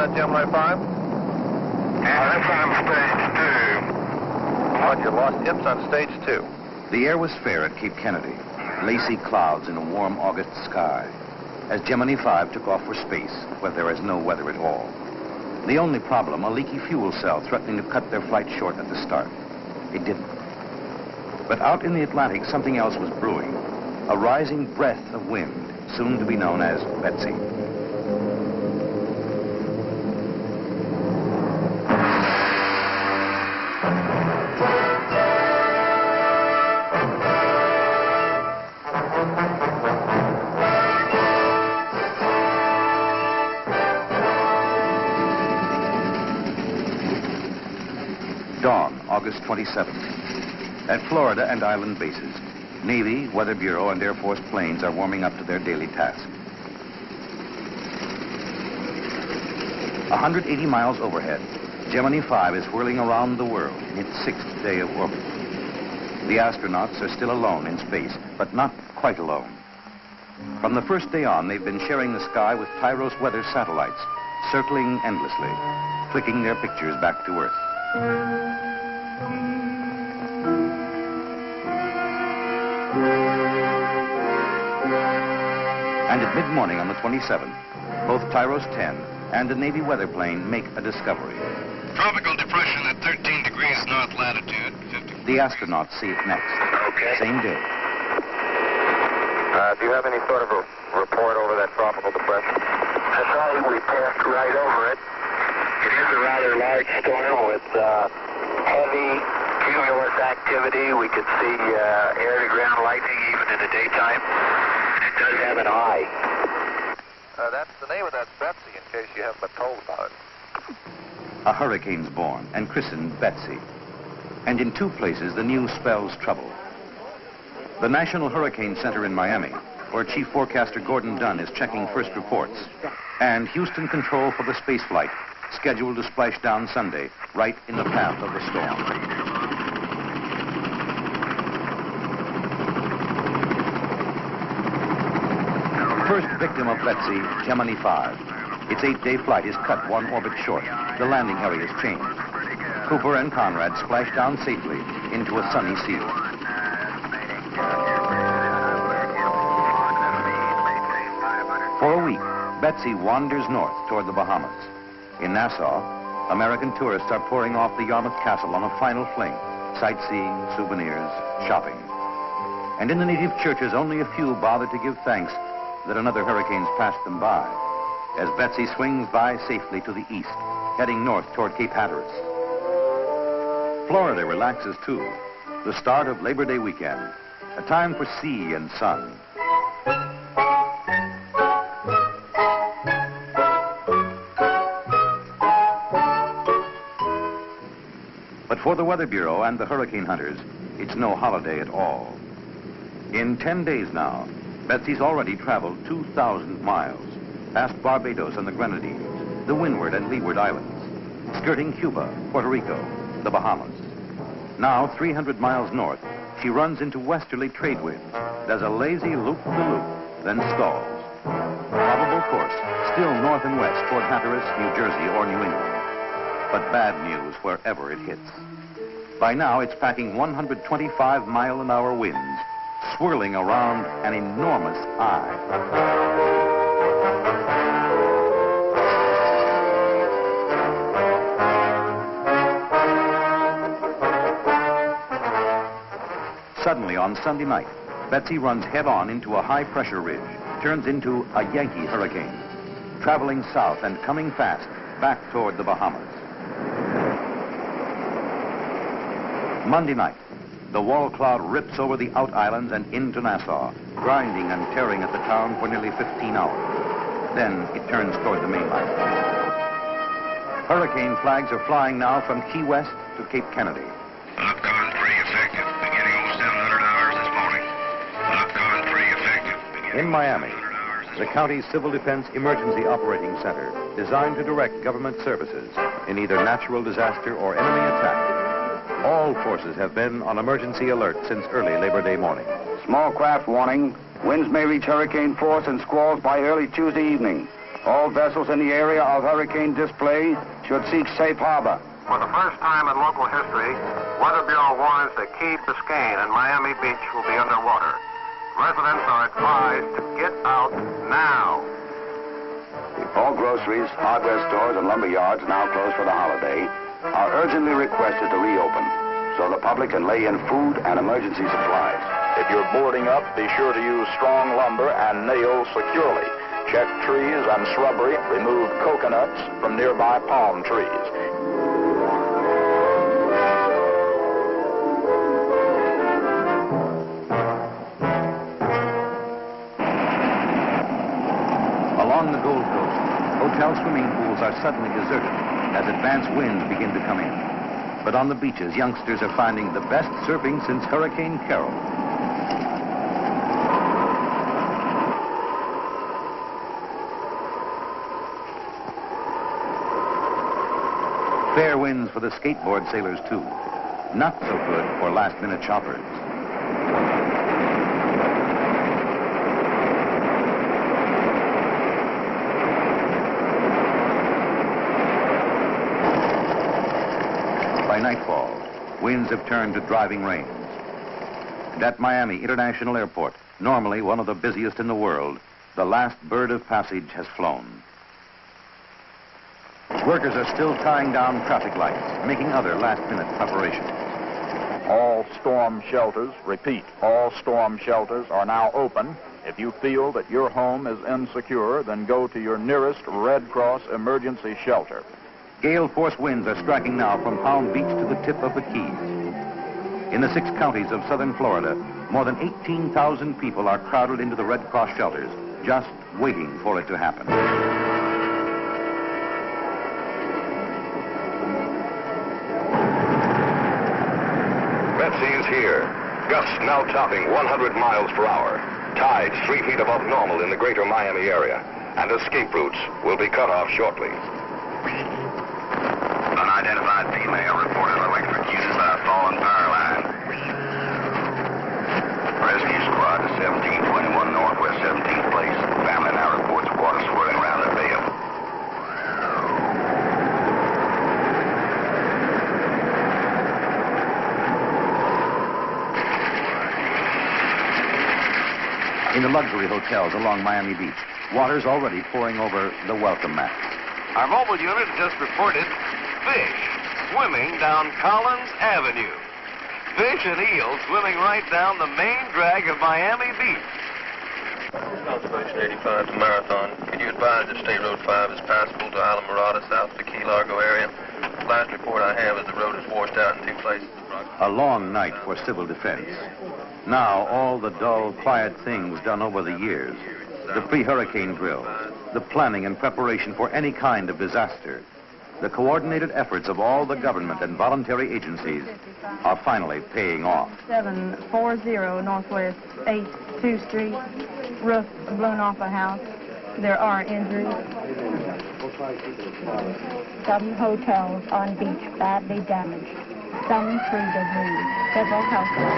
that Gemini 5? That's on stage 2. But you lost Ips on stage 2. The air was fair at Cape Kennedy. Lacy clouds in a warm August sky. As Gemini 5 took off for space, where there is no weather at all. The only problem, a leaky fuel cell threatening to cut their flight short at the start. It didn't. But out in the Atlantic, something else was brewing. A rising breath of wind, soon to be known as Betsy. Dawn, August 27th. At Florida and island bases, Navy, Weather Bureau, and Air Force planes are warming up to their daily task. 180 miles overhead, Gemini 5 is whirling around the world in its 6th day of orbit. The astronauts are still alone in space, but not quite alone. From the first day on, they've been sharing the sky with Tyros weather satellites, circling endlessly, flicking their pictures back to Earth. And at mid-morning on the 27th, both Tyros 10 and a Navy weather plane make a discovery. Tropical depression at 13 degrees north latitude. 50. The astronauts see it next. Okay. Same day. Do you have any sort of a report over that tropical depression? That's all. We passed right over it. It is a rather large storm with heavy cumulus activity. We could see air-to-ground lightning even in the daytime. It does have an eye. That's the name of that Betsy, in case you haven't been told about it. A hurricane's born and christened Betsy. And in two places, the news spells trouble. The National Hurricane Center in Miami, where Chief Forecaster Gordon Dunn is checking first reports, and Houston Control for the space flight, scheduled to splash down Sunday, right in the path of the storm. First victim of Betsy, Gemini 5. Its 8-day flight is cut one orbit short. The landing area is changed. Cooper and Conrad splash down safely into a sunny sea. For a week, Betsy wanders north toward the Bahamas. In Nassau, American tourists are pouring off the Yarmouth Castle on a final fling. Sightseeing, souvenirs, shopping. And in the native churches, only a few bother to give thanks that another hurricane's passed them by, as Betsy swings by safely to the east, heading north toward Cape Hatteras. Florida relaxes too. The start of Labor Day weekend, a time for sea and sun. But for the Weather Bureau and the hurricane hunters, it's no holiday at all. In 10 days now, Betsy's already traveled 2,000 miles, past Barbados and the Grenadines, the Windward and Leeward Islands, skirting Cuba, Puerto Rico, the Bahamas. Now, 300 miles north, she runs into westerly trade winds, does a lazy loop-the-loop, then stalls. Probable course, still north and west toward Hatteras, New Jersey, or New England. But bad news wherever it hits. By now, it's packing 125-mile-an-hour winds, swirling around an enormous eye. Suddenly, on Sunday night, Betsy runs head-on into a high-pressure ridge, turns into a Yankee hurricane, traveling south and coming fast back toward the Bahamas. Monday night, the wall cloud rips over the out islands and into Nassau, grinding and tearing at the town for nearly 15 hours. Then it turns toward the mainland. Hurricane flags are flying now from Key West to Cape Kennedy. Upcon 3 effective, beginning 0700 hours this morning. Upcon 3 effective, beginning In Miami, the county's Civil Defense Emergency Operating Center, designed to direct government services in either natural disaster or enemy attack. All forces have been on emergency alert since early Labor Day morning. Small craft warning. Winds may reach hurricane force and squalls by early Tuesday evening. All vessels in the area of hurricane display should seek safe harbor. For the first time in local history, Weather Bureau warns that Key Biscayne and Miami Beach will be underwater. Residents are advised to get out now. All groceries, hardware stores, and lumber yards now closed for the holiday are urgently requested to reopen so the public can lay in food and emergency supplies. If you're boarding up, be sure to use strong lumber and nail securely. Check trees and shrubbery. Remove coconuts from nearby palm trees. Along the Gold Coast, hotel swimming pools are suddenly deserted as advance winds begin to come in. But on the beaches, youngsters are finding the best surfing since Hurricane Carol. Fair winds for the skateboard sailors, too. Not so good for last-minute shoppers. By nightfall, winds have turned to driving rains. And at Miami International Airport, normally one of the busiest in the world, the last bird of passage has flown. Workers are still tying down traffic lights, making other last-minute preparations. All storm shelters, repeat, all storm shelters are now open. If you feel that your home is insecure, then go to your nearest Red Cross emergency shelter. Gale force winds are striking now from Palm Beach to the tip of the Keys. In the 6 counties of southern Florida, more than 18,000 people are crowded into the Red Cross shelters, just waiting for it to happen. Betsy is here. Gusts now topping 100 miles per hour. Tides 3 feet above normal in the greater Miami area. And escape routes will be cut off shortly. Unidentified female reported electric uses by a fallen power line. Rescue squad to 1721 Northwest 17th Place. Family now reports water swirling around their bed. In the luxury hotels along Miami Beach, water's already pouring over the welcome mat. Our mobile unit just reported fish swimming down Collins Avenue. Fish and eels swimming right down the main drag of Miami Beach. Constellation 85 to Marathon. Can you advise if State Road 5 is passable to Isla Morada south of the Key Largo area? Last report I have is the road is washed out in 2 places. A long night for civil defense. Now, all the dull, quiet things done over the years, the pre-hurricane drill, the planning and preparation for any kind of disaster, the coordinated efforts of all the government and voluntary agencies are finally paying off. 740 Northwest 82nd Street. Roof blown off a house. There are injuries. Some hotels on beach badly damaged. Some through debris. Several houses.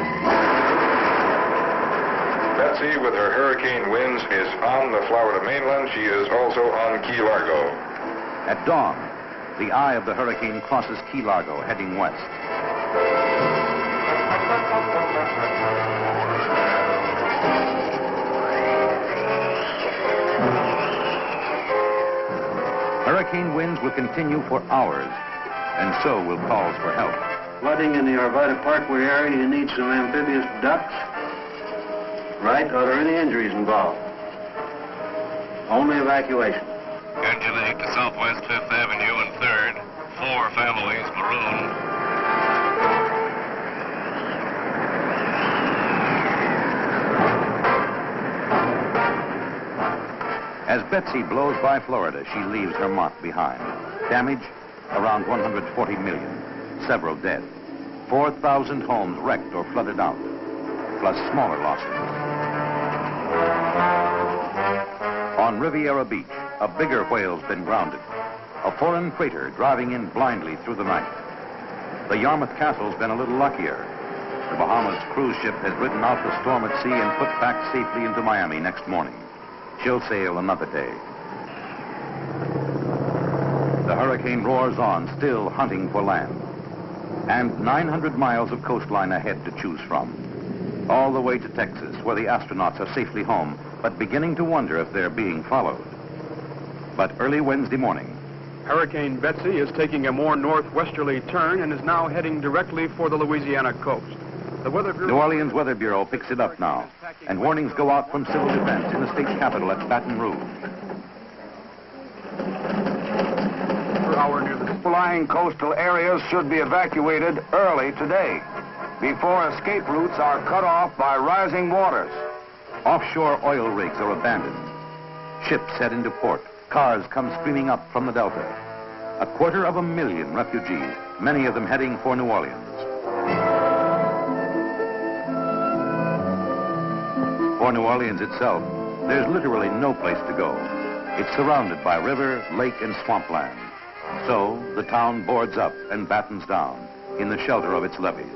Betsy, with her hurricane winds, is on the Florida mainland. She is also on Key Largo. At dawn, the eye of the hurricane crosses Key Largo, heading west. Hurricane winds will continue for hours, and so will calls for help. Flooding in the Arvada Parkway area, you need some amphibious ducks. Right? Are there any injuries involved? Only evacuation. Engine 8 to Southwest 5th Avenue and 3rd. 4 families marooned. As Betsy blows by Florida, she leaves her mark behind. Damage, around 140 million. Several dead. 4,000 homes wrecked or flooded out, plus smaller losses. On Riviera Beach, a bigger whale's been grounded. A foreign freighter driving in blindly through the night. The Yarmouth Castle's been a little luckier. The Bahamas cruise ship has ridden out the storm at sea and put back safely into Miami next morning. She'll sail another day. the hurricane roars on, still hunting for land. And 900 miles of coastline ahead to choose from. All the way to Texas, where the astronauts are safely home, but beginning to wonder if they're being followed. But early Wednesday morning, Hurricane Betsy is taking a more northwesterly turn and is now heading directly for the Louisiana coast. The Weather Bureau... New Orleans Weather Bureau picks it up now, and warnings go out from civil defense in the state capital at Baton Rouge. Lying coastal areas should be evacuated early today, before escape routes are cut off by rising waters. Offshore oil rigs are abandoned. Ships head into port. Cars come streaming up from the Delta. 250,000 refugees, many of them heading for New Orleans. For New Orleans itself, there's literally no place to go. It's surrounded by river, lake, and swampland. So the town boards up and battens down in the shelter of its levees.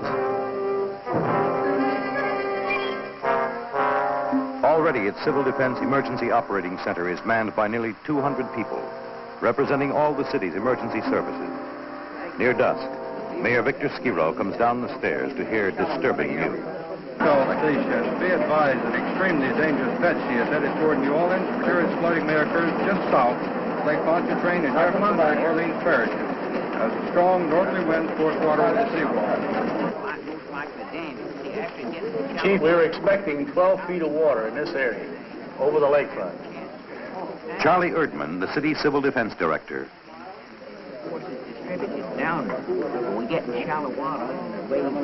Already its Civil Defense Emergency Operating Center is manned by nearly 200 people, representing all the city's emergency services. Near dusk, Mayor Victor Skiro comes down the stairs to hear disturbing news. Be advised that extremely dangerous Betsy is headed toward New Orleans. Serious flooding may occur just south Lake Pontchartrain and Jefferson by Orleans Parish. As a strong northerly wind pours water over the seawall. Chief, we were expecting 12 feet of water in this area, over the lakefront. Charlie Erdman, the city civil defense director. Down when we get in shallow water.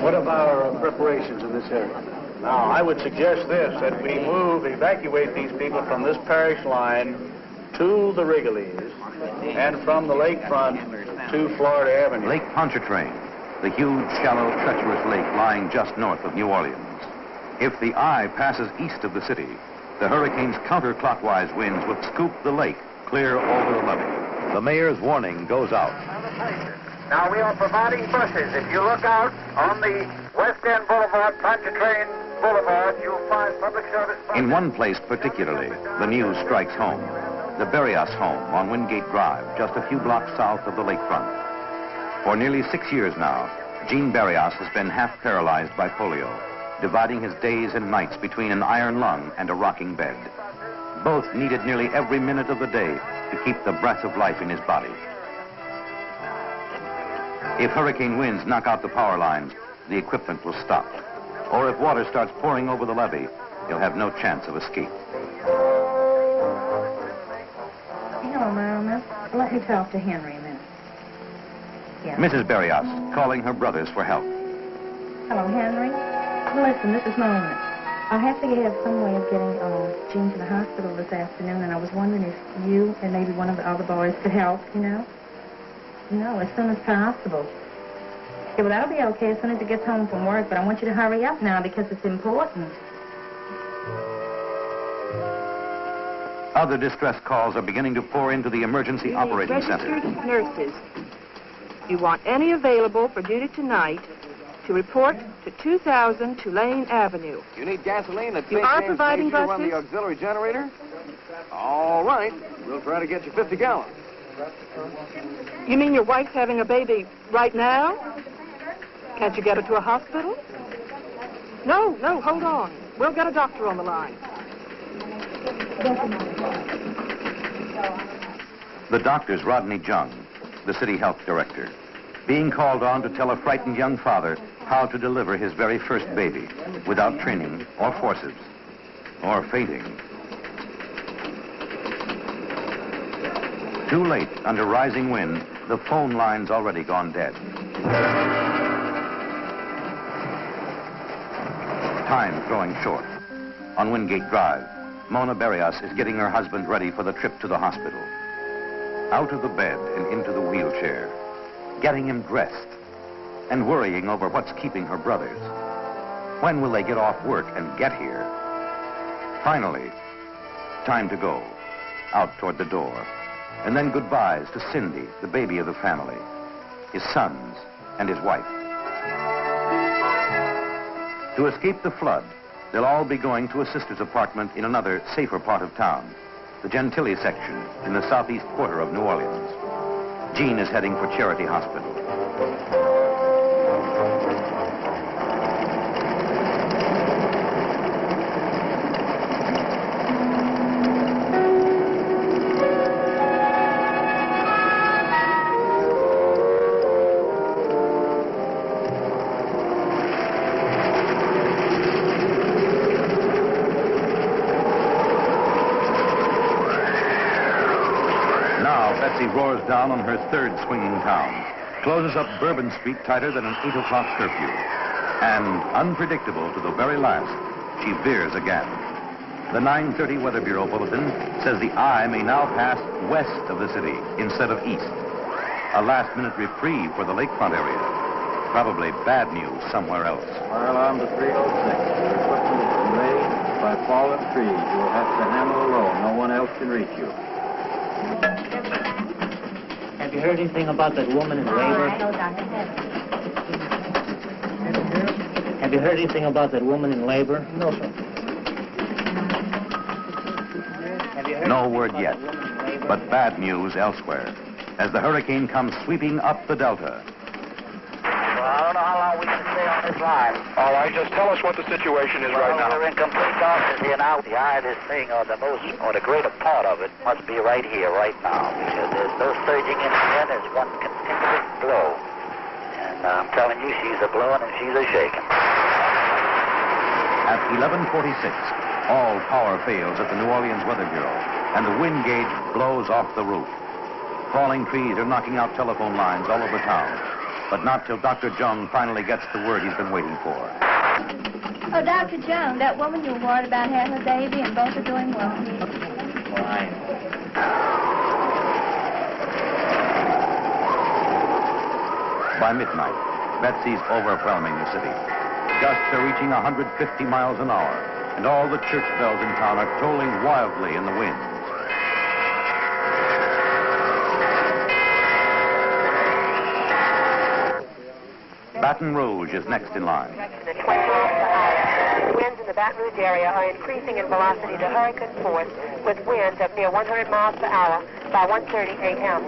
What about our preparations in this area? Now, I would suggest this, that we evacuate these people from this parish line to the Wrigley's, and from the lakefront to Florida Avenue. Lake Pontchartrain, the huge, shallow, treacherous lake lying just north of New Orleans. If the eye passes east of the city, the hurricane's counterclockwise winds would scoop the lake clear over the levee. The mayor's warning goes out. Now we are providing buses. If you look out on the West End Boulevard, Pontchartrain Boulevard, you'll find public service buses. In one place particularly, the news strikes home. The Berrios home on Wingate Drive, just a few blocks south of the lakefront. For nearly 6 years now, Gene Berrios has been half paralyzed by polio, dividing his days and nights between an iron lung and a rocking bed. Both needed nearly every minute of the day to keep the breath of life in his body. If hurricane winds knock out the power lines, the equipment will stop. Or if water starts pouring over the levee, he'll have no chance of escape. Hello, Mama. Let me talk to Henry a minute. Yeah. Mrs. Berrios, calling her brothers for help. Hello, Henry. Listen, this is Mona. I have to have some way of getting Gene to the hospital this afternoon, and I was wondering if you and maybe one of the other boys could help, you know? No, as soon as possible. Yeah, well, that'll be okay as soon as he gets home from work, but I want you to hurry up now because it's important. Other distress calls are beginning to pour into the emergency operating center. Registered nurses. You want any available for duty tonight to report to 2000 Tulane Avenue. You need gasoline at You St. are James providing Station to run buses? the auxiliary generator? All right. We'll try to get you 50 gallons. You mean your wife's having a baby right now? Can't you get her to a hospital? No, hold on. We'll get a doctor on the line. The doctor's Rodney Jung, the city health director, being called on to tell a frightened young father how to deliver his very first baby without training or forceps or fainting. Too late, under rising wind, the phone line's already gone dead. Time's growing short. On Wingate Drive, Mona Berrios is getting her husband ready for the trip to the hospital. Out of the bed and into the wheelchair, getting him dressed, and worrying over what's keeping her brothers. When will they get off work and get here? Finally, time to go, out toward the door. And then goodbyes to Cindy, the baby of the family, his sons, and his wife. To escape the flood, they'll all be going to a sister's apartment in another, safer part of town, the Gentilly section in the southeast quarter of New Orleans. Jean is heading for Charity Hospital. Betsy roars down on her third swinging town, closes up Bourbon Street tighter than an 8 o'clock curfew. And, unpredictable to the very last, she veers again. The 9:30 Weather Bureau bulletin says the eye may now pass west of the city instead of east. A last-minute reprieve for the lakefront area. Probably bad news somewhere else. Fire alarm to 306. Your equipment has been raised by fallen trees. You will have to handle alone. No one else can reach you. Have you heard anything about that woman in labor? Have you heard anything about that woman in labor? No, sir. No word yet, but bad news elsewhere as the hurricane comes sweeping up the delta. Well, I don't know how long we can stay on this line. All right, just tell us what the situation is right now. We're in complete darkness here now. The eye of this thing, or the greater part of it, must be right here, right now. Because there's no surging in the air. There's one continuous blow. And I'm telling you, she's a blowing and she's a shaking. At 11:46, all power fails at the New Orleans Weather Bureau, and the wind gauge blows off the roof. Falling trees are knocking out telephone lines all over town. But not till Dr. Jung finally gets the word he's been waiting for. Oh, Dr. Jung, that woman you worried about had her baby and both are doing well. Why? By midnight, Betsy's overwhelming the city. Gusts are reaching 150 miles an hour, and all the church bells in town are tolling wildly in the wind. Baton Rouge is next in line. Winds in the Baton Rouge area are increasing in velocity to hurricane force with winds of near 100 miles per hour by 1:30 a.m.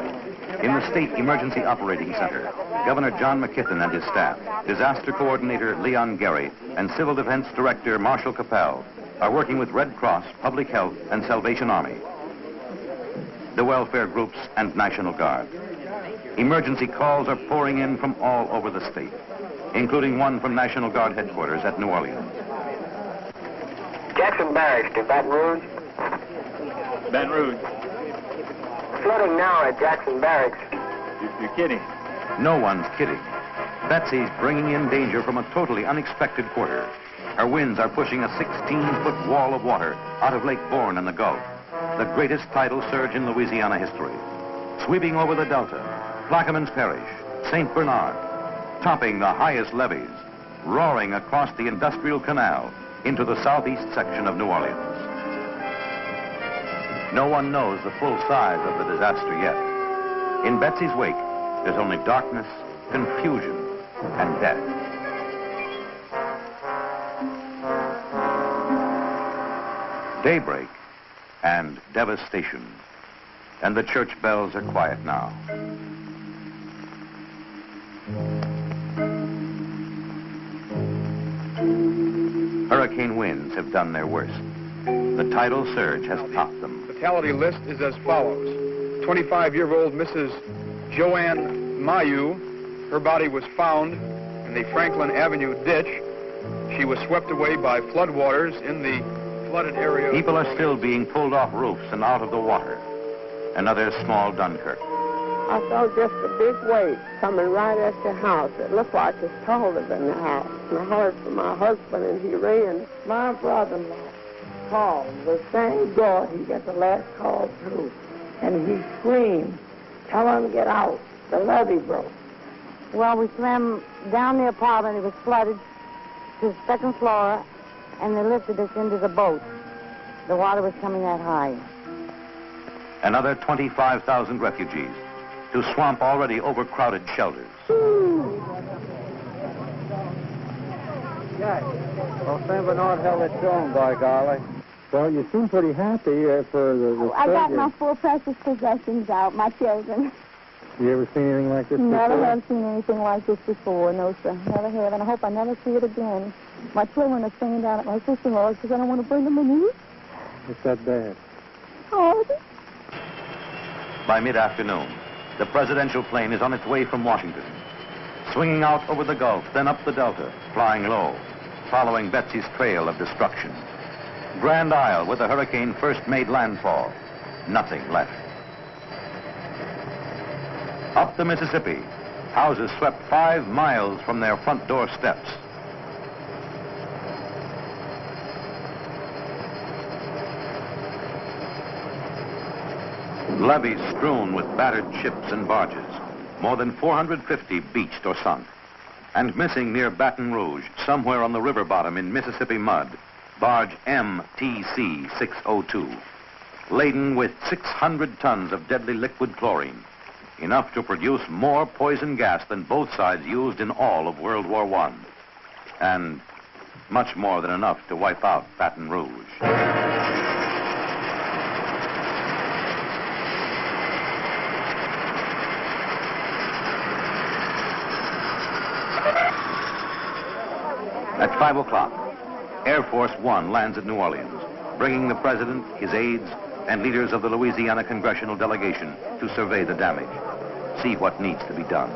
In the State Emergency Operating Center, Governor John McKithen and his staff, Disaster Coordinator Leon Gary, and Civil Defense Director Marshall Capel are working with Red Cross, Public Health, and Salvation Army, the welfare groups, and National Guard. Emergency calls are pouring in from all over the state, including one from National Guard headquarters at New Orleans. Jackson Barracks to Baton Rouge. Baton Rouge. Flooding now at Jackson Barracks. You're kidding. No one's kidding. Betsy's bringing in danger from a totally unexpected quarter. Her winds are pushing a 16-foot wall of water out of Lake Bourne in the Gulf, the greatest tidal surge in Louisiana history. Sweeping over the Delta, Plaquemines Parish, St. Bernard, topping the highest levees, roaring across the Industrial Canal into the southeast section of New Orleans. No one knows the full size of the disaster yet. In Betsy's wake, there's only darkness, confusion, and death. Daybreak and devastation. And the church bells are quiet now. Hurricane winds have done their worst. The tidal surge has topped them. Fatality list is as follows. 25-year-old Mrs. Joanne Mayu. Her body was found in the Franklin Avenue ditch. She was swept away by floodwaters in the flooded area. People are still being pulled off roofs and out of the water. Another small Dunkirk. I saw just a big wave coming right at the house. It looked like it's taller than the house. And I heard from my husband, and he ran. My brother-in-law called. The same door, he got the last call through. And he screamed, "Tell him to get out. The levee broke." Well, we swam down the apartment. It was flooded to the second floor, and they lifted us into the boat. The water was coming that high. Another 25,000 refugees to swamp already overcrowded shelters. Well, St. Bernard held its own, by golly. Well, you seem pretty happy for the I got my full precious possessions out, my children. You ever seen anything like this Never before? have seen anything like this before, no, sir. Never have, and I hope I never see it again. My children are staying down at my sister-in-law's because I don't want to bring them in here. It's that bad. Oh, is it? By mid-afternoon, the presidential plane is on its way from Washington, swinging out over the Gulf, then up the Delta, flying low, following Betsy's trail of destruction. Grand Isle, where the hurricane first made landfall, nothing left. Up the Mississippi, houses swept 5 miles from their front door steps. Levees strewn with battered ships and barges, more than 450 beached or sunk. And missing near Baton Rouge, somewhere on the river bottom in Mississippi mud, barge MTC 602, laden with 600 tons of deadly liquid chlorine, enough to produce more poison gas than both sides used in all of World War I, and much more than enough to wipe out Baton Rouge. At 5 o'clock, Air Force One lands at New Orleans, bringing the president, his aides, and leaders of the Louisiana congressional delegation to survey the damage, see what needs to be done.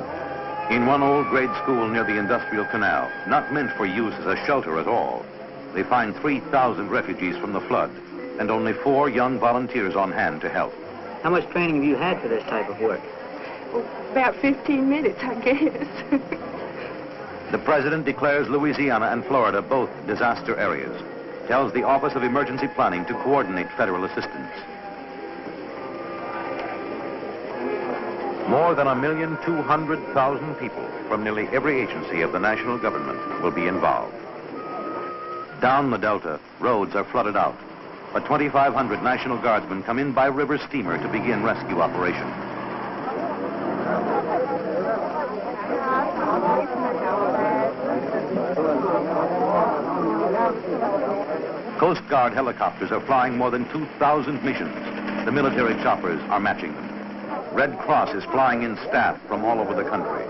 In one old grade school near the Industrial Canal, not meant for use as a shelter at all, they find 3,000 refugees from the flood and only 4 young volunteers on hand to help. How much training have you had for this type of work? About 15 minutes, I guess. The president declares Louisiana and Florida both disaster areas, tells the Office of Emergency Planning to coordinate federal assistance. More than 1,200,000 people from nearly every agency of the national government will be involved. Down the Delta, roads are flooded out, but 2,500 National Guardsmen come in by river steamer to begin rescue operations. Coast Guard helicopters are flying more than 2,000 missions. The military choppers are matching them. Red Cross is flying in staff from all over the country.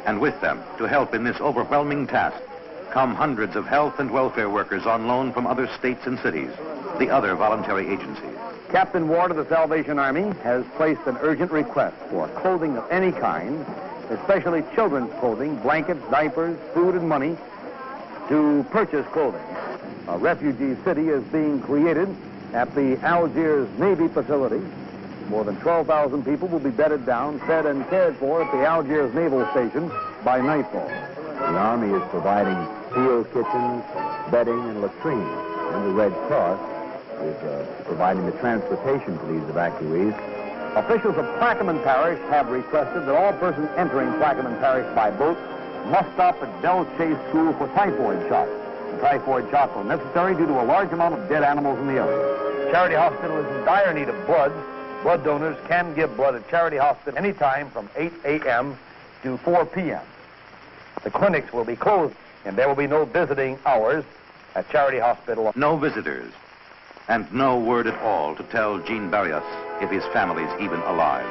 And with them, to help in this overwhelming task, come hundreds of health and welfare workers on loan from other states and cities, the other voluntary agencies. Captain Ward of the Salvation Army has placed an urgent request for clothing of any kind, especially children's clothing, blankets, diapers, food, and money, to purchase clothing. A refugee city is being created at the Algiers Navy facility. More than 12,000 people will be bedded down, fed, and cared for at the Algiers Naval Station by nightfall. The Army is providing field kitchens, bedding, and latrines. And the Red Cross is providing the transportation for these evacuees. Officials of Plaquemine Parish have requested that all persons entering Plaquemine Parish by boat must stop at Bell Chase School for typhoid shots. The typhoid shots are necessary due to a large amount of dead animals in the area. Charity Hospital is in dire need of blood. Blood donors can give blood at Charity Hospital anytime from 8 a.m. to 4 p.m. The clinics will be closed, and there will be no visiting hours at Charity Hospital. No visitors, and no word at all to tell Jean Barrios if his family's even alive.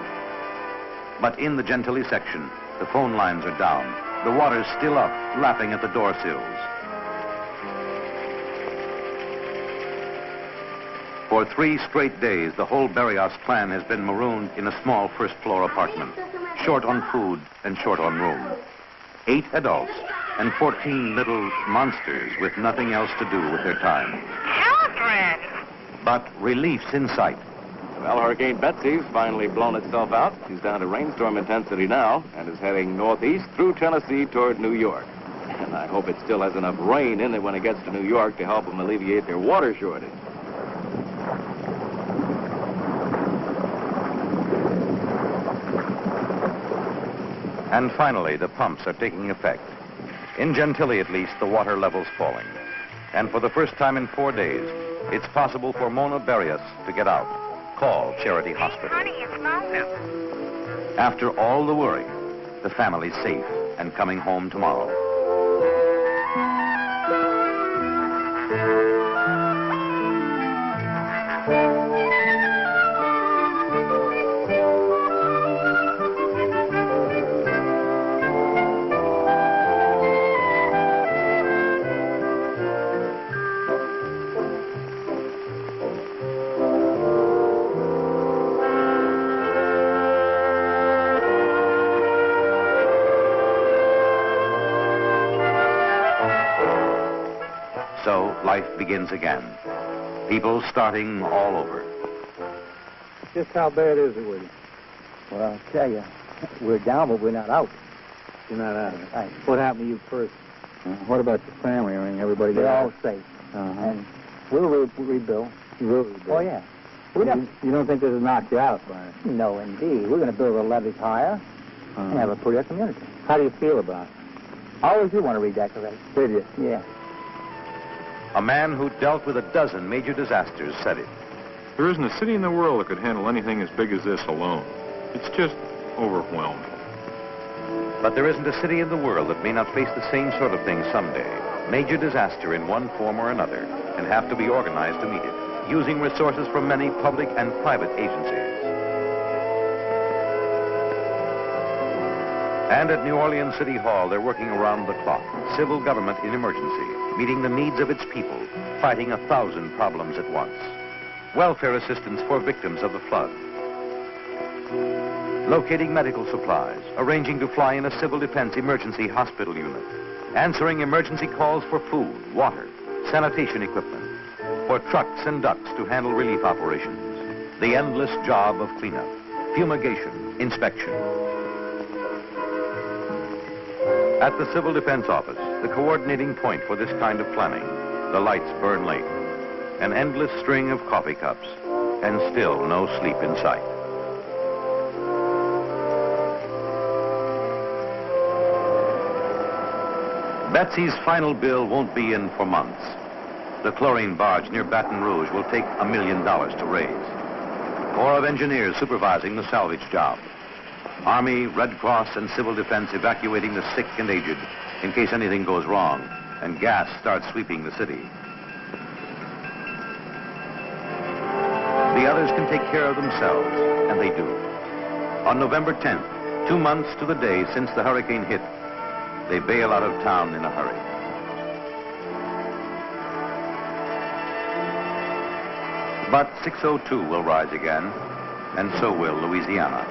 But in the Gentilly section, the phone lines are down. The water's still up, lapping at the door sills. For 3 straight days, the whole Barrios clan has been marooned in a small first-floor apartment, short on food and short on room. 8 adults and 14 little monsters with nothing else to do with their time. Children! But relief's in sight. Well, Hurricane Betsy's finally blown itself out. She's down to rainstorm intensity now and is heading northeast through Tennessee toward New York. And I hope it still has enough rain in it when it gets to New York to help them alleviate their water shortage. And finally, the pumps are taking effect. In Gentilly, at least, the water level's falling. And for the first time in 4 days, it's possible for Mona Barrios to get out. Call Charity Hospital. Honey, it's Mona. After all the worry, the family's safe and coming home tomorrow. life begins again. People starting all over. Just how bad is it with you? Well, I'll tell you, we're down, but we're not out. You're not out. Right. What happened to you first? What about your family? I mean, everybody They're got all safe. And we'll rebuild. You will rebuild? Oh, yeah. You don't think this will knock you out, Brian? No, indeed. We're going to build the levees higher and have a prettier community. How do you feel about it? I always do want to redecorate. Did you? Yeah. A man who dealt with a dozen major disasters said it. There isn't a city in the world that could handle anything as big as this alone. It's just overwhelming. But there isn't a city in the world that may not face the same sort of thing someday. Major disaster in one form or another, and have to be organized to meet it, using resources from many public and private agencies. And at New Orleans City Hall, they're working around the clock. Civil government in emergency, meeting the needs of its people, fighting 1,000 problems at once. Welfare assistance for victims of the flood. Locating medical supplies, arranging to fly in a civil defense emergency hospital unit, answering emergency calls for food, water, sanitation equipment, for trucks and ducks to handle relief operations. The endless job of cleanup, fumigation, inspection. At the Civil Defense Office, the coordinating point for this kind of planning, the lights burn late. An endless string of coffee cups, and still no sleep in sight. Betsy's final bill won't be in for months. The chlorine barge near Baton Rouge will take $1 million to raise. Corps of Engineers supervising the salvage job. Army, Red Cross, and Civil Defense evacuating the sick and aged in case anything goes wrong and gas starts sweeping the city. The others can take care of themselves, and they do. On November 10th, 2 months to the day since the hurricane hit, they bail out of town in a hurry. But 602 will rise again, and so will Louisiana.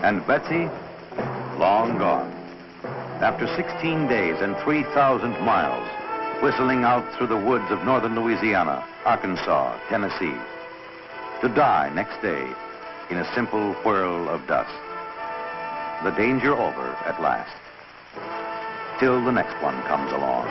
And Betsy, long gone. After 16 days and 3,000 miles, whistling out through the woods of northern Louisiana, Arkansas, Tennessee, to die next day in a simple whirl of dust. The danger over at last, till the next one comes along.